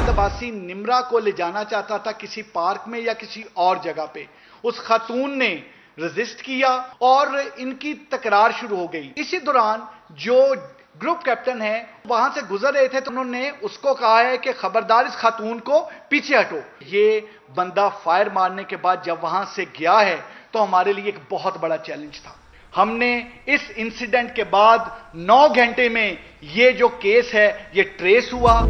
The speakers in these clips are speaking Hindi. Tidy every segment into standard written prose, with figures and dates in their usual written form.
फवाद अब्बासी निम्रा को ले जाना चाहता था किसी पार्क में या किसी और जगह पे। उस खातून ने रेजिस्ट किया और इनकी तकरार शुरू हो गई। इसी दौरान जो ग्रुप कैप्टन है वहां से गुजर रहे थे तो उन्होंने उसको कहा है कि खबरदार इस खातून को पीछे हटो। ये बंदा फायर मारने के बाद जब वहां से गया है तो हमारे लिए एक बहुत बड़ा चैलेंज था। हमने इस इंसिडेंट के बाद 9 घंटे में ये जो केस है ये ट्रेस हुआ।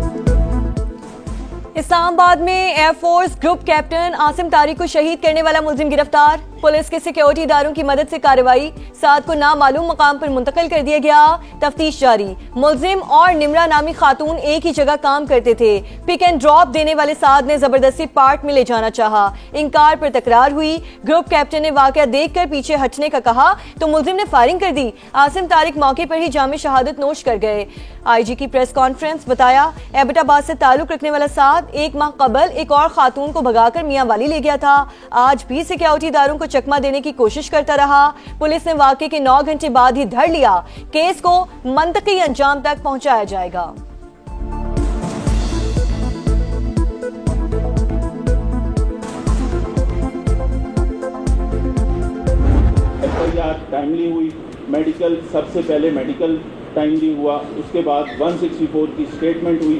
इस्लामाबाद में air force group captain Asim Tariq को शहीद करने वाला मुलजिम गिरफ्तार। पुलिस के सिक्योरिटी इदारों की मदद से कार्रवाई, 7 को नामालूम मकाम पर मुंतकिल कर दिया गया। तफ्तीश जारी। मुलजिम और निम्रा नामी खातून एक ही जगह काम करते थे। पिक एंड ड्रॉप देने वाले साद ने जबरदस्ती पार्क में ले जाना चाहा, इंकार पर तकरार हुई। ग्रुप कैप्टन ने वाकया देखकर पीछे हटने का कहा तो मुलजिम ने फायरिंग कर दी। आसिम तारिक मौके पर ही जामे शहादत नोश कर गए। आईजी की प्रेस कॉन्फ्रेंस, बताया एबटाबाद से ताल्लुक रखने वाला साद 1 माह कबल एक और खातून को भगाकर मियां वाली ले गया था। आज भी सिक्योरिटी इदारों को चकमा देने की कोशिश करता रहा। पुलिस ने वाकये के 9 घंटे बाद ही धर लिया। केस को मंतकी अंजाम तक पहुंचाया जाएगा। टाइमली हुई, मेडिकल सबसे पहले मेडिकल टाइमली हुआ, उसके बाद 164 की स्टेटमेंट हुई,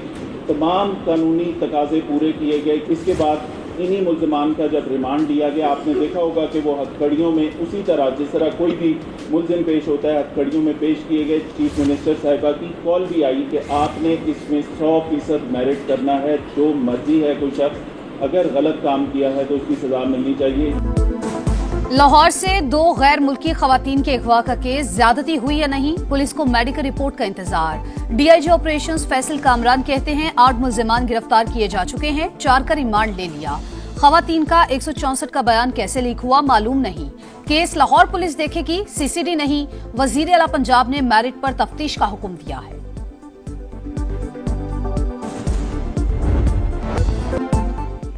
तमाम कानूनी तकाजे पूरे किए गए। इसके बाद इन्हीं मुल्ज़िमान का जब रिमांड लिया गया, आपने देखा होगा कि वो हथकड़ियों में उसी तरह जिस तरह कोई भी मुल्ज़िम पेश होता है हथकड़ियों में पेश किए गए। चीफ मिनिस्टर साहिबा की कॉल भी आई कि आपने इसमें 100% मेरिट करना है। जो मर्जी है कोई शख्स अगर गलत काम किया है तो उसकी सज़ा मिलनी चाहिए। लाहौर से 2 गैर मुल्की खवातीन के अगवा का केस, ज्यादती हुई या नहीं, पुलिस को मेडिकल रिपोर्ट का इंतजार। डीआईजी ऑपरेशंस फैसल कामरान कहते हैं 8 मुल्जिमान गिरफ्तार किए जा चुके हैं, 4 का रिमांड ले लिया। खवातीन का 164 का बयान कैसे लीक हुआ मालूम नहीं। केस लाहौर पुलिस देखेगी, सीसीडी नहीं। वजीर आला पंजाब ने मेरिट पर तफ्तीश का हुक्म दिया है।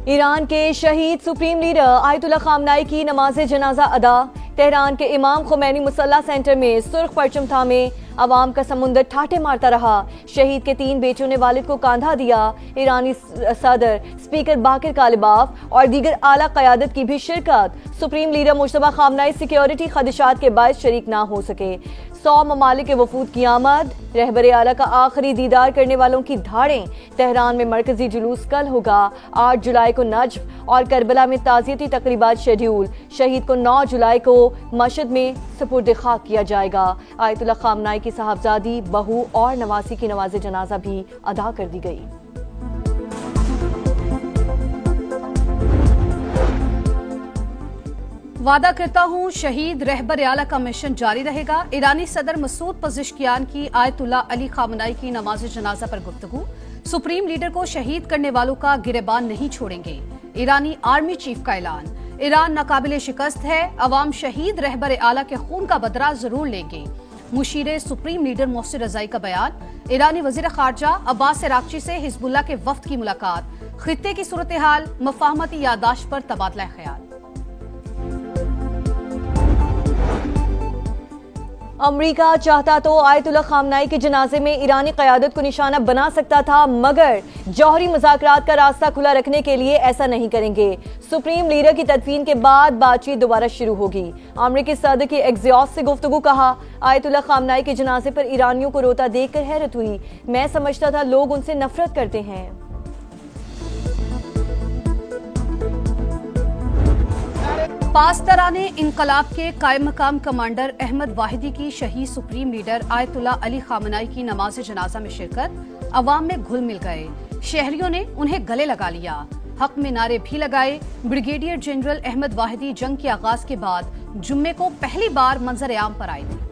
ईरान के शहीद सुप्रीम लीडर आयतुल्लाह खामनाई की नमाज जनाजा अदा। तेहरान के इमाम खुमैनी मुसल्ला सेंटर में सुर्ख परचम थामे अवाम का समुंदर ठाटे मारता रहा। शहीद के 3 बेटों ने वालिद को कांधा दिया। ईरानी सदर स्पीकर बाकिर कालिबाफ और दीगर आला क़यादत की भी शिरकत। Supreme leader Mojtaba Khamenei security खदशात के बायस शरीक ना हो सके। 100 ममालिक के वफूद की आमद। रहबर आला का आखिरी दीदार करने वालों की धाड़ें। तेहरान में मरकजी जुलूस कल होगा। 8 जुलाई को नजफ और करबला में ताज़ियती तकरीबात शेड्यूल। शहीद को 9 जुलाई को मशहद में सुपुर्द खाक किया जाएगा। आयतुल्लाह खामनाई की साहबजादी, बहू और नवासी की नमाज जनाजा भी अदा कर दी गई। वादा करता हूं शहीद रहबर आला का मिशन जारी रहेगा। ईरानी सदर मसूद पज़ेश्कियान की आयतुल्लाह अली खामनाई की नमाज जनाजा पर गुफ्तगू। सुप्रीम लीडर को शहीद करने वालों का गिरेबान नहीं छोड़ेंगे। ईरानी आर्मी चीफ का ऐलान। ईरान नाकाबिले शिकस्त है, अवाम शहीद रहबर आला के खून का बदला जरूर लेंगे। मुशीर सुप्रीम लीडर मोहसिन रजाई का बयान। ईरानी वजीर खारजा अब्बास अरागची से हिजबुल्लाह के वफ्द की मुलाकात। खित्ते की सूरत हाल, मफाहमती यादाश्त पर तबादला ख्याल। अमरीका चाहता तो आयतुल्लाह खामनाई के जनाजे में ईरानी क़यादत को निशाना बना सकता था, मगर जौहरी मुज़ाकरात का रास्ता खुला रखने के लिए ऐसा नहीं करेंगे। सुप्रीम लीडर की तदफीन के बाद बातचीत दोबारा शुरू होगी। अमरीकी सदर की एग्जॉस्ट से गुफ्तगू। कहा आयतुल्लाह खामनाई के जनाजे पर ईरानियों को रोता देखकर हैरत हुई। मैं समझता था लोग उनसे नफरत करते हैं। पासदाराने इनकलाब के कायम मकाम कमांडर अहमद वाहिदी की शहीद सुप्रीम लीडर आयतुल्लाह अली खामनाई की नमाज जनाजा में शिरकत। अवाम में घुल मिल गए। शहरियों ने उन्हें गले लगा लिया। हक में नारे भी लगाए। ब्रिगेडियर जनरल अहमद वाहिदी जंग के आगाज के बाद जुम्मे को पहली बार मंजर आम पर आए थे।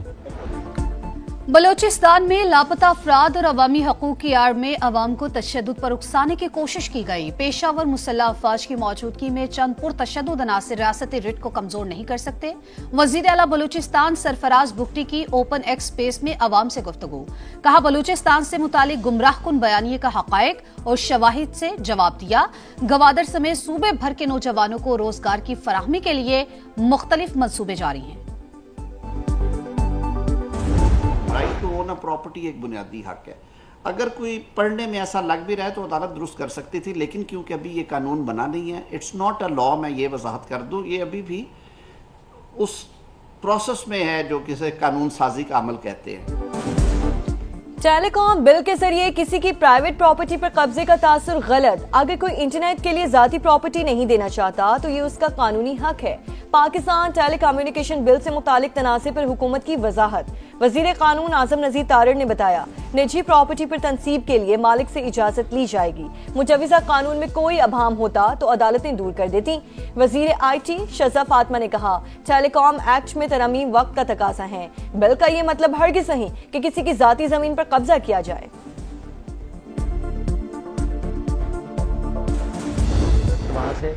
बलोचिस्तान में लापता अफराद और अवामी हकूक की आड़ में अवाम को तशद्दुद पर उकसाने की कोशिश की गई। पेशावर मुसल्लह अफवाज की मौजूदगी में चंद पुरतशद्दुद अनासिर रियासती रिट को कमजोर नहीं कर सकते। वजीर आला बलूचिस्तान सरफराज बुगटी की ओपन एक्स स्पेस में अवाम से गुफ्तगू। कहा बलूचिस्तान से मुतालिक गुमराहकुन बयानिए का हकायक और शवाहिद से जवाब दिया। गवादर समेत सूबे भर के नौजवानों को रोजगार की फराहमी के लिए मुख्तलिफ मंसूबे जारी हैं। Right to own a property एक बुनियादी हक है अगर कोई पढ़ने में ऐसा लग भी रहा है तो अदालत दुरुस्त कर सकती थी, लेकिन क्योंकि अभी ये कानून बना नहीं है, इट्स नॉट अ लॉ, मैं ये वजाहत कर दूं, ये अभी भी उस प्रोसेस में है जो किसी कानून साजी का अमल कहते हैं। टेलीकॉम बिल के जरिए किसी की प्राइवेट प्रॉपर्टी पर कब्जे का तासुर गलत। अगर कोई इंटरनेट के लिए जाती प्रॉपर्टी नहीं देना चाहता तो ये उसका कानूनी हक है। पाकिस्तान टेलीकम्युनिकेशन बिल से मुतालिक तनाज़े पर हुकूमत की वजाहत। वजीर कानून आजम नजीर तारड़ ने बताया, निजी प्रॉपर्टी पर तनसीब के लिए मालिक से इजाजत ली जाएगी। मुजवज़ा कानून में कोई अभाम होता तो अदालतें दूर कर देती। वजीर IT शज़ा फातिमा ने कहा, टेलीकॉम एक्ट में तरमीम वक्त का तकाजा है। बिल का ये मतलब हरगिज़ नहीं कि किसी की जाती जमीन पर कब्जा किया जाए। वहाँ से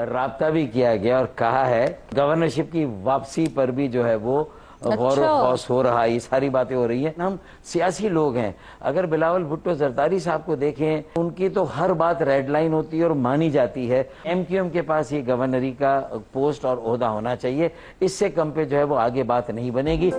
राब्ता भी किया गया और कहा है गवर्नरशिप की वापसी पर भी जो है वो गौर खौस हो रहा है। ये सारी बातें हो रही है। हम सियासी लोग हैं, अगर बिलावल भुट्टो जरदारी साहब को देखें, उनकी तो हर बात रेड लाइन होती है और मानी जाती है। MQM के पास ये गवर्नरी का पोस्ट और ओहदा होना चाहिए, इससे कम पे जो है वो आगे बात नहीं बनेगी।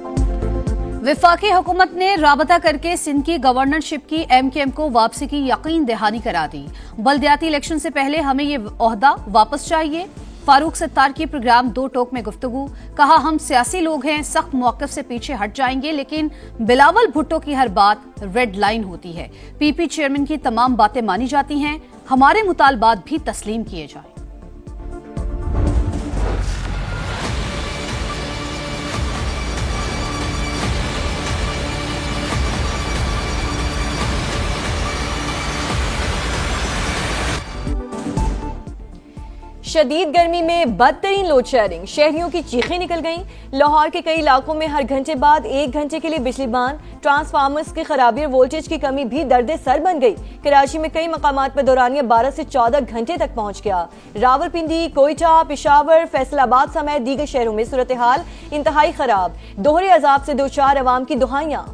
विफाकी हुकूमत ने राबता करके सिंध की गवर्नरशिप की MQM को वापसी की यकीन दहानी करा दी। बल्दियाती इलेक्शन से पहले हमें ये ओहदा वापस चाहिए। फारूक सत्तार की प्रोग्राम दो टोक में गुफ्तगू। कहा, हम सियासी लोग हैं, सख्त मौक़िफ़ से पीछे हट जाएंगे, लेकिन बिलावल भुट्टो की हर बात रेड लाइन होती है। PP चेयरमैन की तमाम बातें मानी जाती हैं, हमारे मुतालबात भी तस्लीम किए जाए। शदीद गर्मी में बदतरीन लोड शेयरिंग, शहरियों की चीखें निकल गईं। लाहौर के कई इलाकों में हर घंटे बाद 1 घंटे के लिए बिजली बंद। ट्रांसफार्मर्स की खराबी और वोल्टेज की कमी भी दर्द सर बन गई। कराची में कई मकामात पर दौरानिया 12 से 14 घंटे तक पहुंच गया। रावलपिंडी, कोयटा, पेशावर, फैसलाबाद समेत दीगर शहरों में सूरत हाल इंतहाई खराब। दोहरे अजाब से दो चार अवाम की दुहाइयां।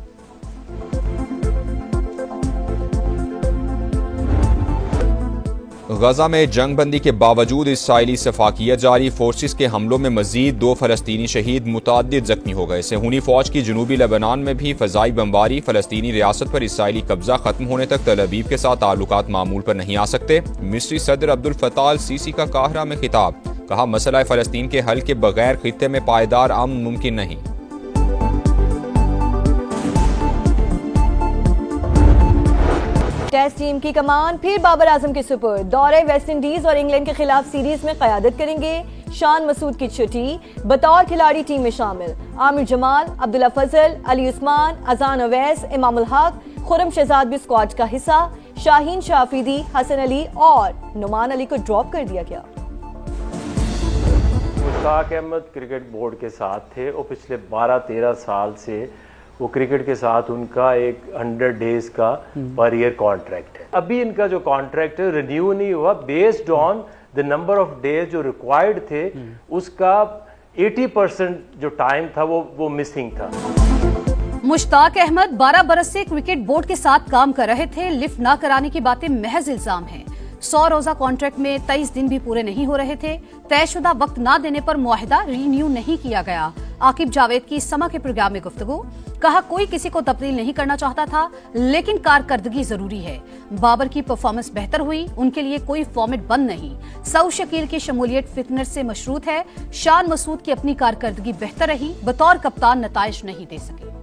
गजा में जंगबंदी के बावजूद इसराइली सफाकियत जारी। फोर्सेस के हमलों में मजीद 2 फलस्तीनी शहीद, मुताद्दिद जख्मी हो गए। सेहूनी फौज की जनूबी लेबनान में भी फजाई बमबारी। फलस्तीनी रियासत पर इसराइली कब्जा खत्म होने तक तल अवीव के साथ ताल्लुकात मामूल पर नहीं आ सकते। मिस्री सदर अब्दुल फताह अल सीसी का काहिरा में खिताब। कहा, मसला फलस्तीन के हल के बगैर खित्ते में पायदार अमन मुमकिन नहीं। टेस्ट टीम की कमान फिर बाबर आजम के सुपुर्द। दौरे वेस्ट इंडीज और इंग्लैंड के खिलाफ सीरीज में क़यादत करेंगे। शान मसूद की छुट्टी, बतौर खिलाड़ी टीम में शामिल। आमिर जमाल, अब्दुल्ला फजल, अली उस्मान, अजान अवैस, इमामुल हक, खुरम शहजाद भी स्क्वाड का हिस्सा। शाहीन शाफिदी, हसन अली और नुमान अली को ड्रॉप कर दिया गया। मुश्ताक अहमद क्रिकेट बोर्ड के साथ थे और पिछले 12-13 साल से वो क्रिकेट के साथ उनका एक 100 डेज का पर ईयर कॉन्ट्रैक्ट है। अभी इनका जो कॉन्ट्रैक्ट है रिन्यू नहीं हुआ, based on the number of days जो रिक्वायर्ड थे उसका 80% जो टाइम था वो मिसिंग था। मुश्ताक अहमद 12 बरस से क्रिकेट बोर्ड के साथ काम कर रहे थे। लिफ्ट ना कराने की बातें महज इल्जाम हैं। 100 रोजा कॉन्ट्रैक्ट में 23 दिन भी पूरे नहीं हो रहे थे। तयशुदा वक्त ना देने पर मुआहिदा रिन्यू नहीं किया गया। आकिब जावेद की समा के प्रोग्राम में गुफ्तगू। कहा, कोई किसी को तब्दील नहीं करना चाहता था, लेकिन कारकर्दगी जरूरी है। बाबर की परफॉर्मेंस बेहतर हुई, उनके लिए कोई फॉर्मेट बंद नहीं। सऊद शकील की शमूलियत फिटनेस से मशरूत है। शान मसूद की अपनी कारकर्दगी बेहतर रही, बतौर कप्तान नताइज नहीं दे सके।